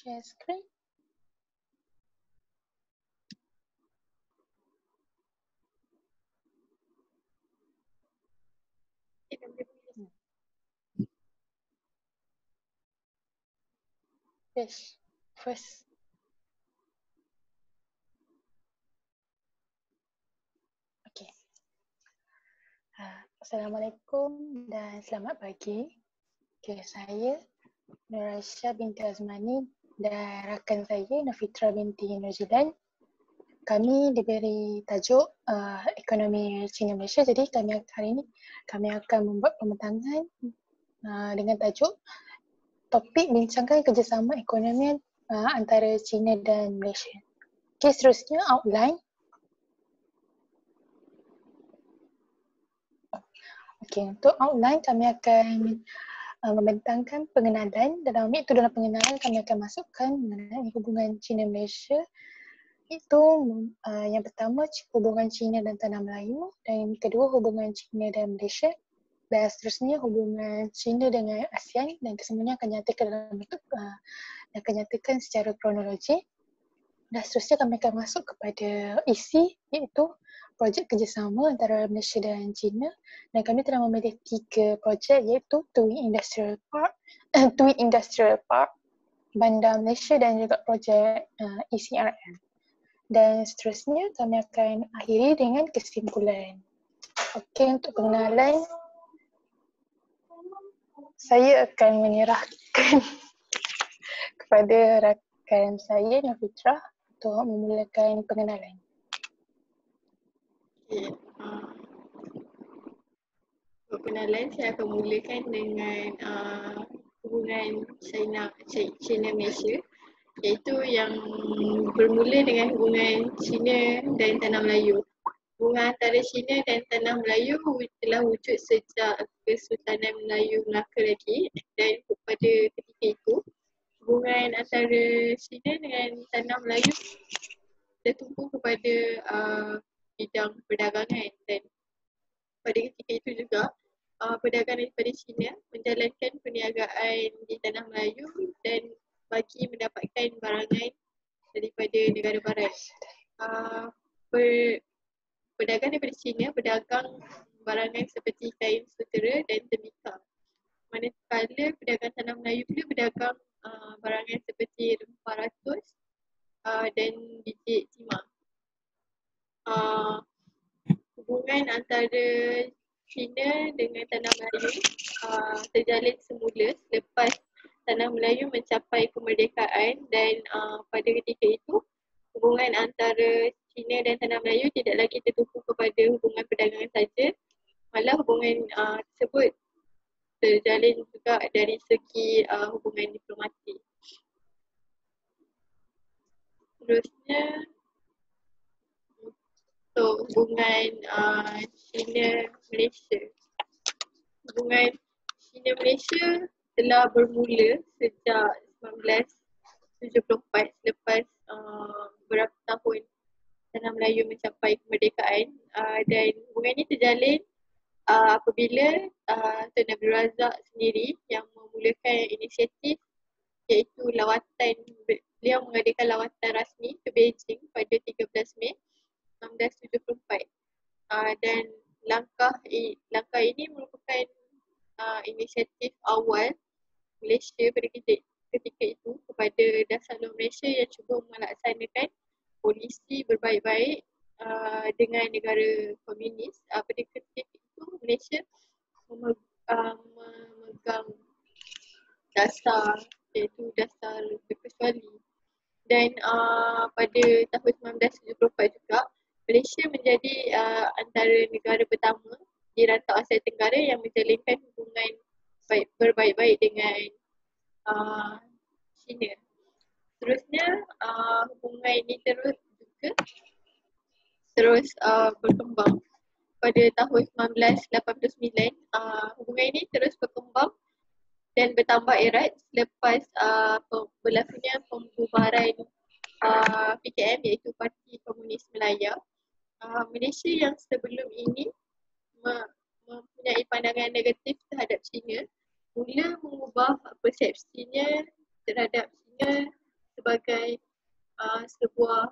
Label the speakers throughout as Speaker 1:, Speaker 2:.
Speaker 1: Share screen. Yes, first. Okay. Assalamualaikum dan selamat pagi. Okay, saya Nuraisyah binti Azmani dan rakan saya Nafitra binti New Zealand. Kami diberi tajuk ekonomi China Malaysia. Jadi hari ini kami akan membuat pembentangan dengan tajuk topik bincangkan kerjasama ekonomi antara China dan Malaysia. Okay, seterusnya outline. Okay, untuk outline kami akan membentangkan pengenalan. Dalam pengenalan kami akan masukkan mengenai hubungan China Malaysia. Itu yang pertama hubungan China dan Tanah Melayu, dan yang kedua hubungan China dan Malaysia, dan seterusnya hubungan China dengan ASEAN, dan kesemuanya akan nyatakan dalam bentuk akan nyatakan secara kronologi. Dan seterusnya kami akan masuk kepada isi, iaitu projek kerjasama antara Malaysia dan China, dan kami telah memilih 3 projek, iaitu Tui Industrial Park, Bandar Malaysia dan juga projek ECRM. Dan seterusnya kami akan akhiri dengan kesimpulan. Okey, untuk pengenalan saya akan menyerahkan kepada rakan saya Nafitra untuk memulakan pengenalan.
Speaker 2: Okay. Untuk pengenalan saya akan mulakan dengan hubungan China Malaysia, iaitu yang bermula dengan hubungan China dan Tanah Melayu. Hubungan antara China dan Tanah Melayu telah wujud sejak Kesultanan Melayu Melaka lagi, dan pada ketika itu hubungan antara China dengan Tanah Melayu tertumpu kepada bidang perdagangan, dan pada ketika itu juga pedagang daripada China menjalankan perniagaan di Tanah Melayu dan bagi mendapatkan barangan daripada negara barat. Pedagang daripada China berdagang barangan seperti kain sutera dan tembikar. Manakala pedagang Tanah Melayu pula berdagang barangan seperti rempah ratus dan biji timah. Hubungan antara China dengan Tanah Melayu terjalin semula selepas Tanah Melayu mencapai kemerdekaan, dan pada ketika itu hubungan antara China dan Tanah Melayu tidak lagi tertumpu kepada hubungan perdagangan saja, malah hubungan tersebut terjalin juga dari segi hubungan diplomatik. Seterusnya untuk hubungan China-Malaysia. Hubungan China-Malaysia telah bermula sejak 1974 selepas beberapa tahun Tanah Melayu mencapai kemerdekaan, dan hubungan ini terjalin apabila Tun Abdul Razak sendiri yang memulakan inisiatif, iaitu beliau mengadakan lawatan rasmi ke Beijing pada 13 Mei 1974, dan langkah ini merupakan inisiatif awal Malaysia pada ketika itu kepada dasar luar Malaysia yang cuba melaksanakan polisi berbaik-baik dengan negara komunis. Pada ketika itu Malaysia memegang dasar, iaitu dasar terkecuali, dan pada tahun 1974 juga Malaysia menjadi antara negara pertama di rantau Asia Tenggara yang menjalinkan hubungan berbaik-baik dengan China. Seterusnya hubungan ini terus berkembang. Pada tahun 1989 hubungan ini terus berkembang dan bertambah erat selepas berlakunya pembubaran PKM, iaitu Parti Komunis Melaya. Malaysia yang sebelum ini mempunyai pandangan negatif terhadap China mula mengubah persepsinya terhadap China sebagai sebuah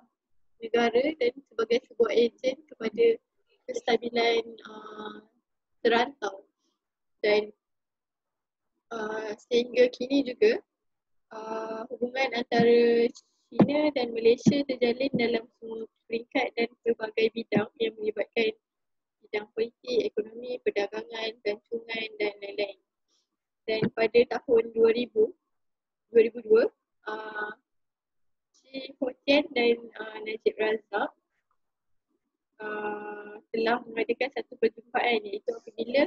Speaker 2: negara dan sebagai sebuah ejen kepada kestabilan terantau. Dan sehingga kini juga hubungan antara China dan Malaysia terjalin dalam semua peringkat dan pelbagai bidang yang melibatkan bidang politik, ekonomi, perdagangan, gantungan dan lain-lain. Dan pada tahun 2002, Chi Ho Tien dan Najib Razak telah mengadakan satu perjumpaan, iaitu apabila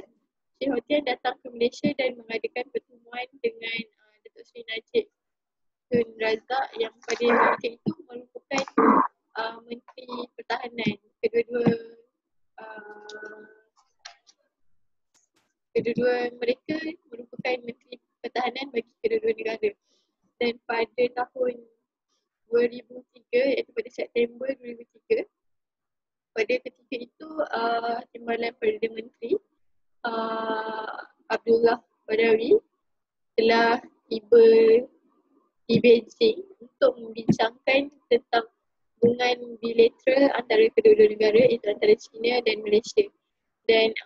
Speaker 2: Chi Ho Tien datang ke Malaysia dan mengadakan pertemuan dengan Datuk Seri Najib Tun Razak yang pada ketika itu merupakan Menteri Pertahanan. Kedua-dua mereka merupakan Menteri Pertahanan bagi kedua-dua negara. Dan pada tahun 2003, iaitu pada September 2003, pada ketika itu Timbalan Perdana Menteri Abdullah Badawi telah tiba di Beijing untuk membincangkan tentang hubungan bilateral antara kedua-dua negara, iaitu antara China dan Malaysia. Dan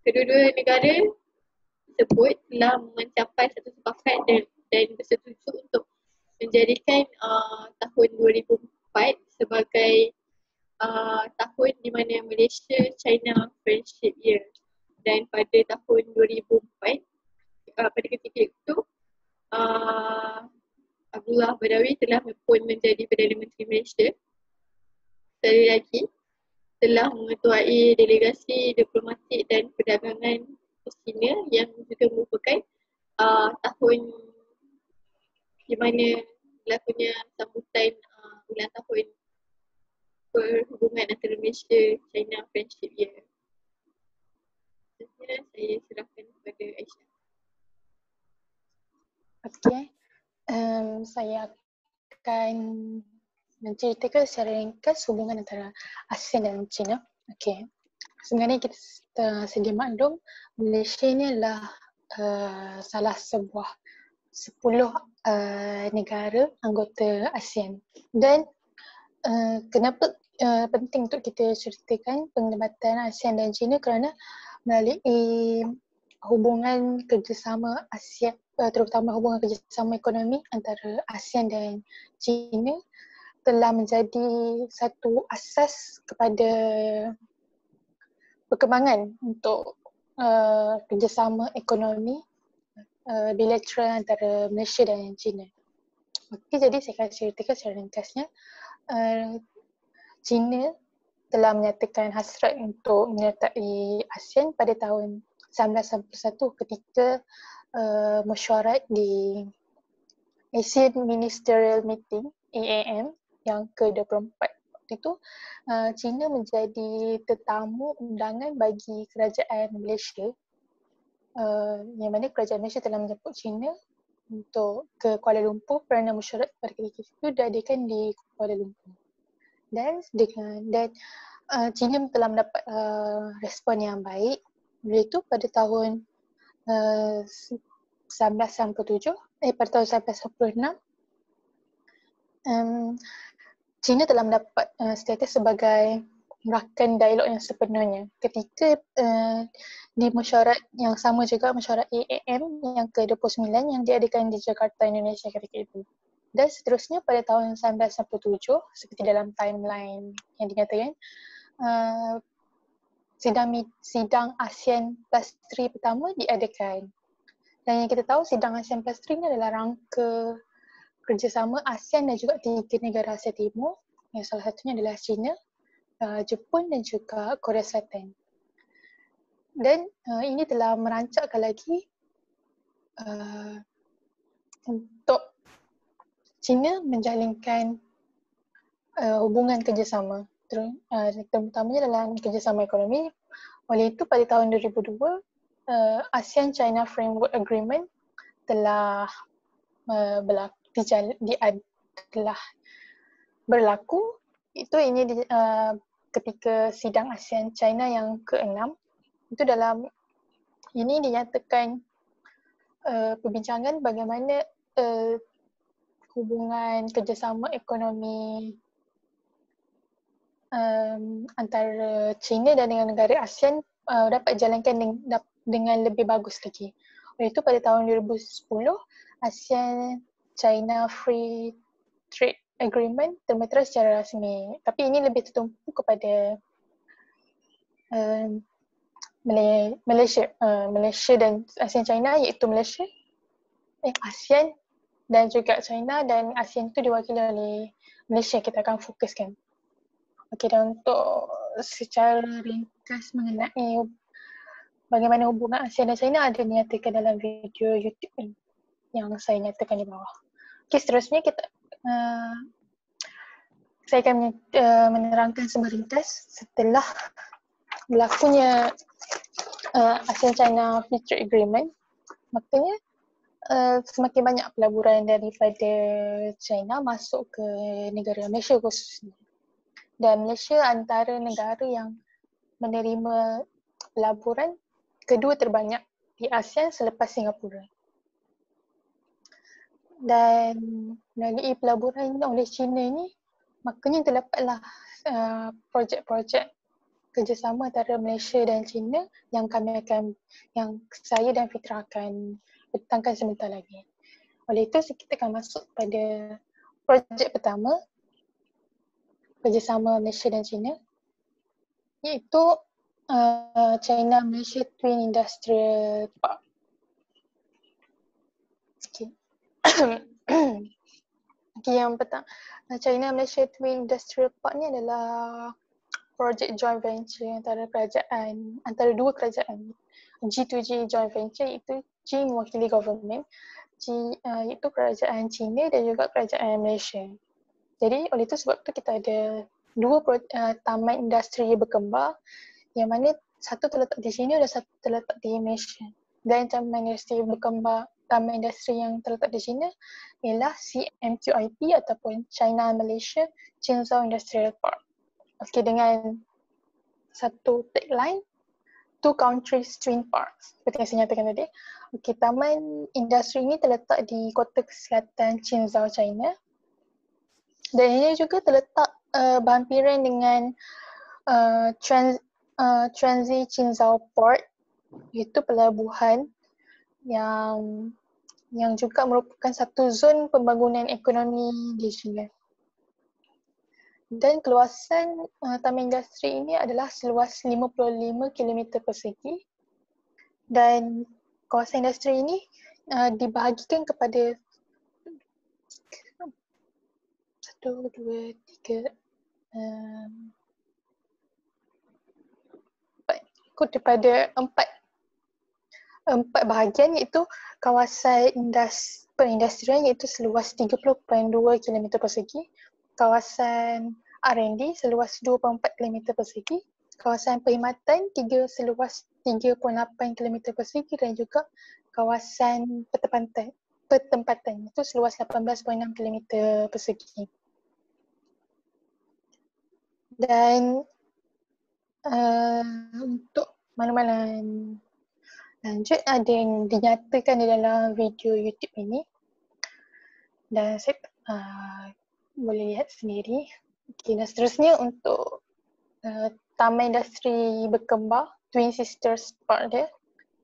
Speaker 2: kedua-dua negara tersebut telah mencapai satu sepakat dan bersetuju untuk menjadikan tahun 2004 sebagai tahun di mana Malaysia-China Friendship Year. Dan pada tahun 2004, pada ketika itu, Abdullah Badawi telah pun menjadi Perdana Menteri Malaysia. Sekali lagi, telah mengetuai delegasi diplomatik dan perdagangan ke China yang juga merupakan tahun di mana berlakunya sambutan ulang tahun perhubungan antara Malaysia-China Friendship Year. Seterusnya saya serahkan kepada Aisyah.
Speaker 1: Okey. Saya akan menceritakan secara ringkas hubungan antara ASEAN dan China. Okey. Sebenarnya kita sedia maklum, Malaysia ni adalah salah sebuah 10 negara anggota ASEAN. Dan kenapa penting untuk kita ceritakan penglibatan ASEAN dan China, kerana melalui hubungan kerjasama ASEAN, terutama hubungan kerjasama ekonomi antara ASEAN dan China telah menjadi satu asas kepada perkembangan untuk kerjasama ekonomi bilateral antara Malaysia dan China. Okey, jadi saya akan ceritakan secara ringkasnya. China telah menyatakan hasrat untuk menyertai ASEAN pada tahun 1991 ketika mesyuarat di ASEAN Ministerial Meeting AAM yang ke-24. Waktu itu China menjadi tetamu undangan bagi kerajaan Malaysia, yang mana kerajaan Malaysia telah menjemput China untuk ke Kuala Lumpur kerana mesyuarat pada ketika itu diadakan di Kuala Lumpur. Dan China telah mendapat respon yang baik. Bila itu pada tahun 1997, pada tahun 1996, China telah mendapat status sebagai rakan dialog yang sepenuhnya ketika di mesyuarat yang sama juga, mesyuarat AAM yang ke-29 yang diadakan di Jakarta, Indonesia ketika itu. Dan seterusnya pada tahun 1997, seperti dalam timeline yang dinyatakan, sidang ASEAN Plus 3 pertama diadakan. Dan yang kita tahu, sidang ASEAN Plus 3 ini adalah rangka kerjasama ASEAN dan juga 3 negara Asia Timur, yang salah satunya adalah China, Jepun dan juga Korea Selatan. Dan ini telah merancangkan lagi untuk China menjalinkan hubungan kerjasama, terutamanya dalam kerjasama ekonomi. Oleh itu pada tahun 2002, ASEAN-China Framework Agreement telah berlaku. Ini ketika sidang ASEAN-China yang ke-6. Itu dalam ini dinyatakan perbincangan bagaimana hubungan kerjasama ekonomi antara China dan dengan negara ASEAN dapat jalankan dengan lebih bagus lagi. Oleh itu pada tahun 2010, ASEAN-China Free Trade Agreement termetera secara rasmi. Tapi ini lebih tertumpu kepada Malaysia dan ASEAN-China, iaitu ASEAN dan juga China, dan ASEAN itu diwakili oleh Malaysia. Kita akan fokuskan. Okey, dan untuk secara ringkas mengenai bagaimana hubungan ASEAN dan China ada dinyatakan dalam video YouTube ini yang saya nyatakan di bawah. Okey, seterusnya saya akan menerangkan secara ringkas setelah berlakunya ASEAN-China Free Trade Agreement. Maknanya semakin banyak pelaburan daripada China masuk ke negara Malaysia khususnya. Dan Malaysia antara negara yang menerima pelaburan kedua terbanyak di ASEAN selepas Singapura. Dan melalui pelaburan oleh China ini, maknanya terdapatlah projek-projek kerjasama antara Malaysia dan China yang saya dan Fitra akan petangkan sebentar lagi. Oleh itu, kita akan masuk pada projek pertama kerjasama Malaysia dan China, iaitu China-Malaysia Twin Industrial Park. Okay. Yang pertama, China-Malaysia Twin Industrial Park ni adalah projek joint venture antara dua kerajaan. G2G joint venture, iaitu G mewakili government, iaitu kerajaan China dan juga kerajaan Malaysia. Jadi oleh itu sebab tu kita ada dua taman industri berkembar, yang mana satu terletak di China dan satu terletak di Malaysia. Dan taman industri yang terletak di China ialah CMQIP ataupun China Malaysia Qinzhou Industrial Park. Okey, dengan satu tagline, two countries twin parks, seperti yang saya nyatakan tadi. Okey, taman industri ini terletak di kota selatan Qinzhou, China. Dan ini juga terletak berhampiran dengan Transi Qinzhou Port, iaitu pelabuhan yang juga merupakan satu zon pembangunan ekonomi di China. Dan keluasan taman industri ini adalah seluas 55 km persegi, dan kawasan industri ini dibahagikan kepada 1, 2, 3, 4 kepada 4 bahagian, iaitu kawasan perindustrian iaitu seluas 30.2 km persegi, kawasan R&D seluas 2.4 km persegi, kawasan perkhidmatan seluas 3.8 km persegi, dan juga kawasan pertempatan itu seluas 18.6 km persegi. Dan untuk makluman lanjut ada yang dinyatakan di dalam video YouTube ini, dan saya boleh lihat sendiri. Okay, dan seterusnya untuk taman industri berkembar Twin Sisters Park dia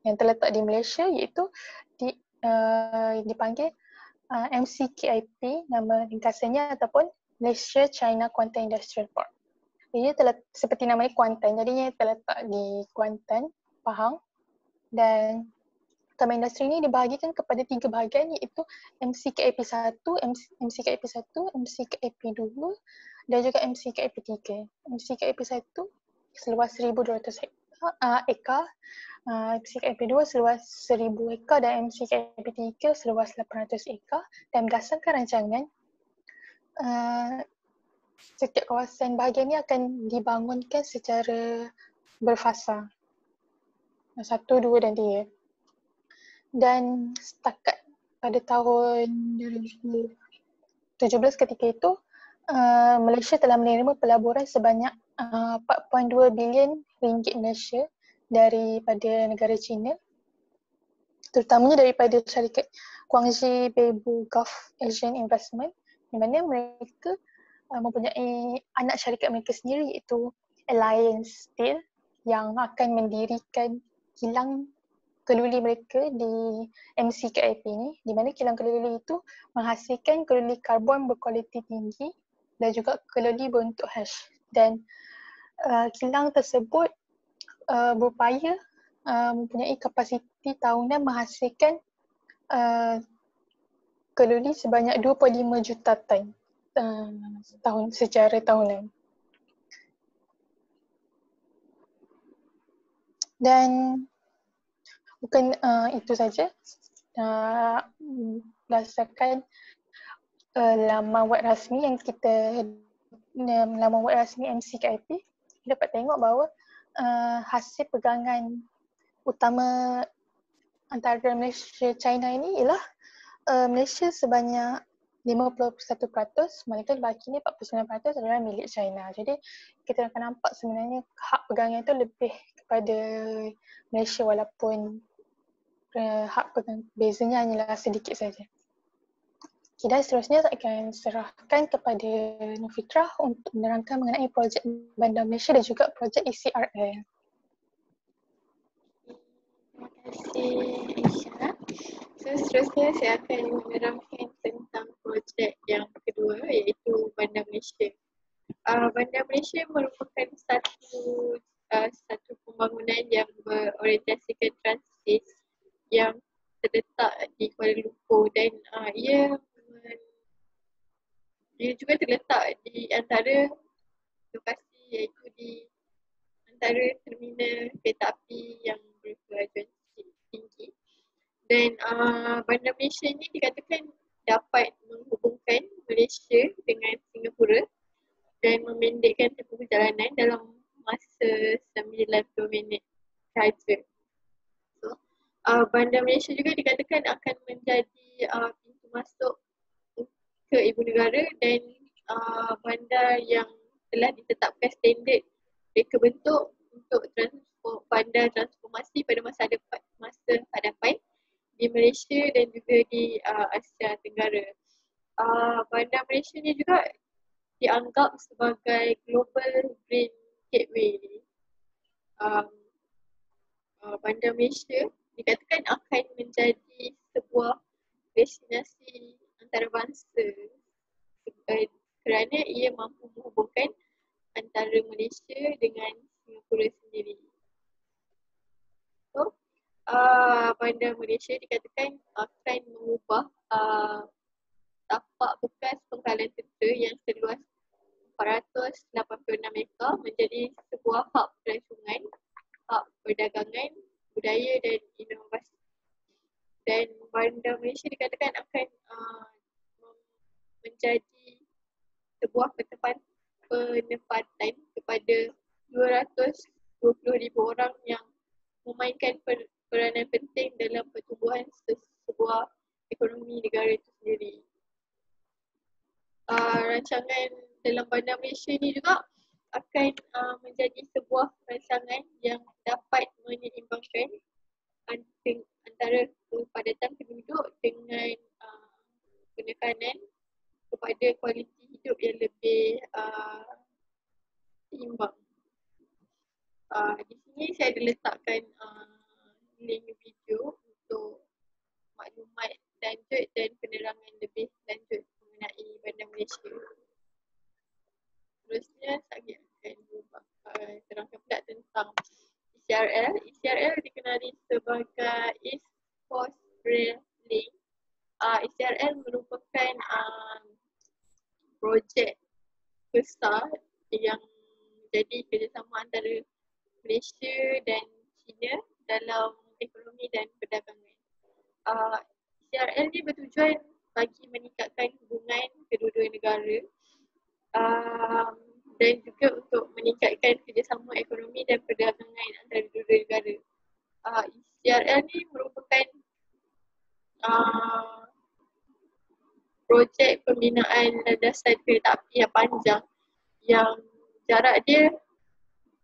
Speaker 1: yang terletak di Malaysia, iaitu dipanggil MCKIP, nama ringkasannya, ataupun Malaysia China Kuantan Industrial Park. Ia seperti namanya Kuantan, jadinya terletak di Kuantan, Pahang. Dan taman industri ini dibahagikan kepada 3 bahagian, iaitu MCKIP 1, MCKIP 1, MCKIP 2 dan juga MCKIP 3. MCKIP 1 seluas 1,200 ekar, MCKIP 2 seluas 1,000 ekar dan MCKIP 3 seluas 800 ekar. Dan berdasarkan rancangan, setiap kawasan bahagian ini akan dibangunkan secara berfasa. 1, 2 dan 3. Dan setakat pada tahun 2017 ketika itu, Malaysia telah menerima pelaburan sebanyak 4.2 bilion ringgit Malaysia daripada negara China. terutamanya daripada syarikat Guangxi Beibu Gulf Asian Investment, di mana mereka mempunyai anak syarikat mereka sendiri iaitu Alliance Steel yang akan mendirikan kilang keluli mereka di MCKIP ni, di mana kilang keluli itu menghasilkan keluli karbon berkualiti tinggi dan juga keluli berbentuk hash. Dan kilang tersebut berupaya mempunyai kapasiti tahunan menghasilkan keluli sebanyak 25 juta tan secara tahunan. Dan bukan itu saja, berdasarkan laman web rasmi yang laman web rasmi MCKIP, kita dapat tengok bahawa hasil pegangan utama antara Malaysia China ini ialah Malaysia sebanyak 51%, manakala baki ni 49% adalah milik China. Jadi kita akan nampak sebenarnya hak pegangan itu lebih kepada Malaysia walaupun hak pegang bezanya hanyalah sedikit saja. Dan seterusnya saya akan serahkan kepada Nofitrah untuk menerangkan mengenai projek Bandar Malaysia dan juga projek ECRL.
Speaker 2: Terima kasih Aisyah. So seterusnya saya akan menerangkan tentang projek yang kedua iaitu Bandar Malaysia. Bandar Malaysia merupakan satu pembangunan yang berorientasikan transit yang terletak di Kuala Lumpur dan ia juga terletak di antara lokasi iaitu di antara terminal kereta api yang berkelajuan tinggi. Dan Bandar Malaysia ini dikatakan dapat menghubungkan Malaysia dengan Singapura dan memendekkan tempoh perjalanan dalam masa 90 minit sahaja. So, Bandar Malaysia juga dikatakan akan menjadi pintu masuk ke ibu negara dan bandar yang telah ditetapkan standard mereka bentuk untuk bandar transformasi pada masa hadapan di Malaysia dan juga di Asia Tenggara. Bandar Malaysia ni juga dianggap sebagai global green gateway. Bandar Malaysia dikatakan akan menjadi sebuah destinasi antarabangsa kerana ia mampu menghubungkan antara Malaysia dengan Singapura sendiri. So, Bandar Malaysia dikatakan akan mengubah tapak bekas pengkalan tentera yang seluas 486 ekar menjadi sebuah hub pelancongan, hub perdagangan, budaya dan inovasi. Dan Bandar Malaysia dikatakan akan menjadi sebuah penempatan kepada 220,000 orang yang memainkan peranan penting dalam pertumbuhan sebuah ekonomi negara itu sendiri. Rancangan dalam Bandar Malaysia ini juga akan menjadi sebuah rancangan yang dapat menyeimbangkan antara kepadatan penduduk dengan penekanan kepada kualiti hidup yang lebih seimbang. Di sini saya ada letakkan link video untuk maklumat lanjut dan penerangan lebih lanjut mengenai Bandar Malaysia. Terusnya saya akan terangkan pula tentang ECRL. ECRL dikenali sebagai East Coast Rail Link. ECRL merupakan projek besar yang jadi kerjasama antara Malaysia dan China dalam ekonomi dan perdagangan. ECRL ni bertujuan bagi meningkatkan hubungan kedua-dua negara dan juga untuk meningkatkan kerjasama ekonomi dan perdagangan antara kedua-dua negara. ECRL ni merupakan projek pembinaan landasan kereta api yang panjang yang jarak dia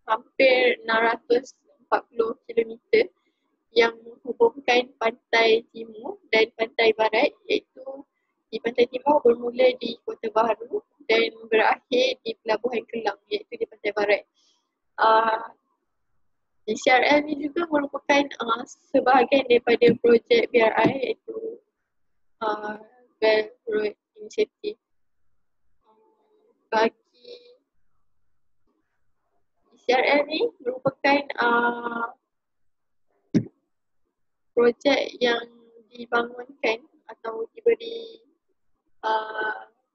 Speaker 2: hampir 640 km yang menghubungkan pantai bermula di Kota Baru dan berakhir di Pelabuhan Kelang iaitu di Pantai Barat. ECRL ni juga merupakan sebahagian daripada projek BRI iaitu Belt Road Initiative. Bagi ECRL ni merupakan projek yang dibangunkan atau diberi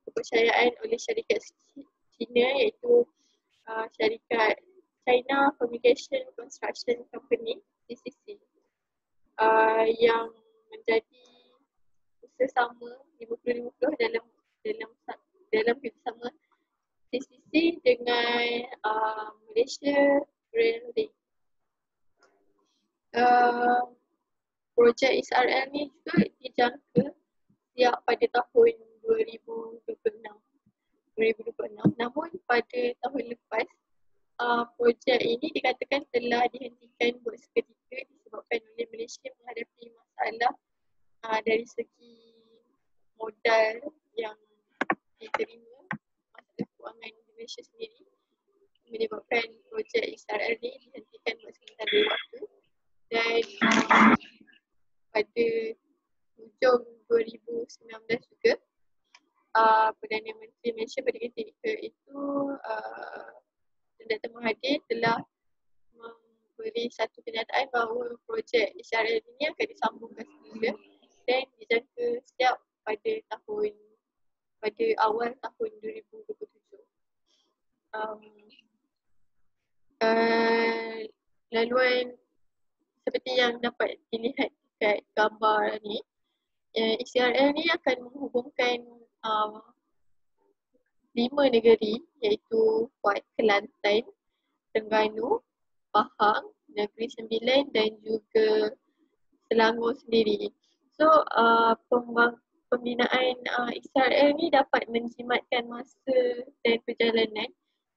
Speaker 2: kepercayaan oleh syarikat China iaitu syarikat China Communication Construction Company CCC yang menjadi usaha sama 50-50 dalam kerjasama CCC dengan Malaysia Rail Link. Projek ECRL ni juga dijangka siap pada tahun 2026. Namun pada tahun lepas, projek ini dikatakan telah dihentikan buat seketika disebabkan oleh Malaysia menghadapi masalah dari segi modal yang diterima, masalah kewangan Malaysia sendiri menyebabkan projek ECRL ni dihentikan buat sementara waktu. Dan pada hujung 2019 juga Perdana Menteri Malaysia pada ketika itu Dr. Mahathir telah memberi satu kenyataan bahawa projek ECRL ini akan disambungkan semula dan dijangka siap pada awal tahun 2027. Laluan seperti yang dapat dilihat dekat gambar ni, ECRL ni akan menghubungkan 5 negeri iaitu Kuat Kelantan, Terengganu, Pahang, Negeri Sembilan dan juga Selangor sendiri. So pembinaan ECRL ni dapat menjimatkan masa dan perjalanan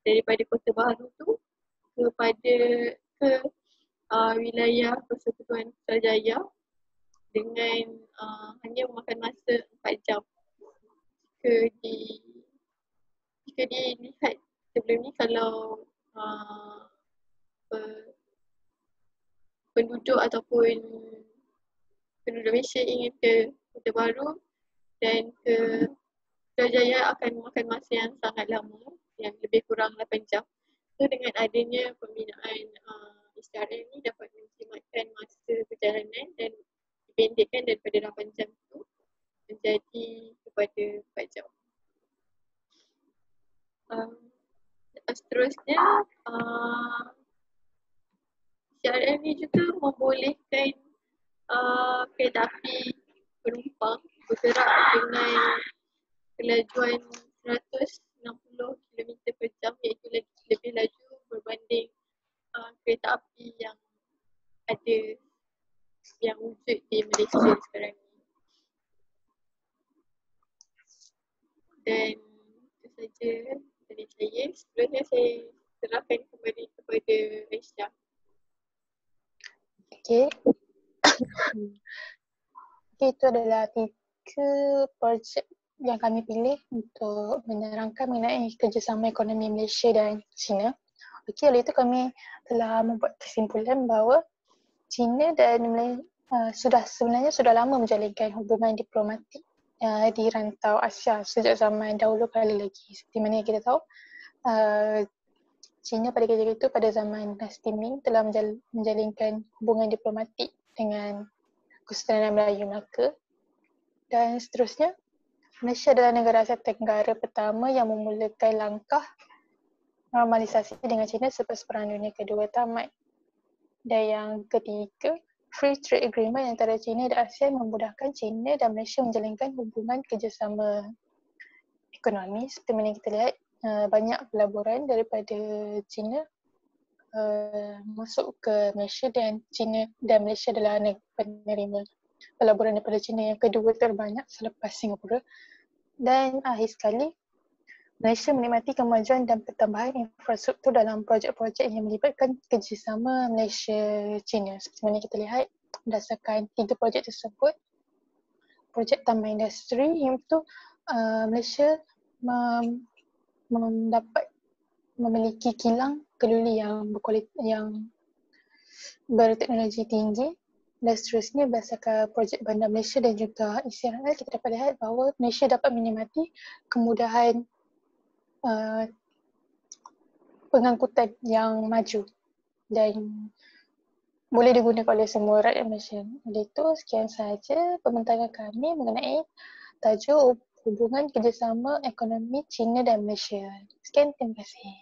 Speaker 2: daripada Kota Baru tu ke wilayah Persekutuan Putrajaya dengan hanya memakan masa 4 jam. Jika dilihat sebelum ni, kalau penduduk ataupun penduduk Malaysia ingin ke Kota Baru dan ke Putrajaya akan memakan masa yang sangat lama, yang lebih kurang 8 jam. So dengan adanya pembinaan ECRL ni dapat menjimatkan masa perjalanan dan dipendekkan daripada 8 jam itu menjadi kepada 4 jam. Seterusnya, ECRL ni juga membolehkan kereta api penumpang bergerak dengan kelajuan 160 km per jam iaitu lebih laju berbanding kereta api yang wujud di Malaysia sekarang ni. Dan itu saja dari saya. Sebelumnya saya serahkan kembali kepada Aisyah.
Speaker 1: Okay. Okay, itu adalah 3 projek yang kami pilih untuk menerangkan mengenai kerjasama ekonomi Malaysia dan China. Okey, oleh itu kami telah membuat kesimpulan bahawa China dan Malaysia sebenarnya sudah lama menjalinkan hubungan diplomatik di rantau Asia sejak zaman dahulu kala lagi. Seperti mana yang kita tahu, China pada ketika itu pada zaman dinasti Ming telah menjalinkan hubungan diplomatik dengan Kesultanan Melayu Melaka. Dan seterusnya, Malaysia adalah negara Asia Tenggara pertama yang memulakan langkah normalisasi dengan China selepas Perang Dunia Kedua tamat. Dan yang ketiga, Free Trade Agreement antara China dan ASEAN memudahkan China dan Malaysia menjalinkan hubungan kerjasama ekonomi. Seperti mana kita lihat, banyak pelaburan daripada China masuk ke Malaysia dan China dan Malaysia adalah penerima pelaburan daripada China yang kedua terbanyak selepas Singapura. Dan akhir sekali, Malaysia menikmati kemajuan dan pertambahan infrastruktur dalam projek-projek yang melibatkan kerjasama Malaysia-China. Seperti mana kita lihat berdasarkan 3 projek tersebut, projek tambah industri iaitu Malaysia mendapat memiliki kilang keluli yang yang berteknologi tinggi, dan seterusnya berdasarkan projek Bandar Malaysia dan juga ICRL, kita dapat lihat bahawa Malaysia dapat menikmati kemudahan pengangkutan yang maju dan boleh digunakan oleh semua rakyat Malaysia. Oleh itu, sekian sahaja pembincangan kami mengenai tajuk hubungan kerjasama ekonomi China dan Malaysia. Sekian, terima kasih.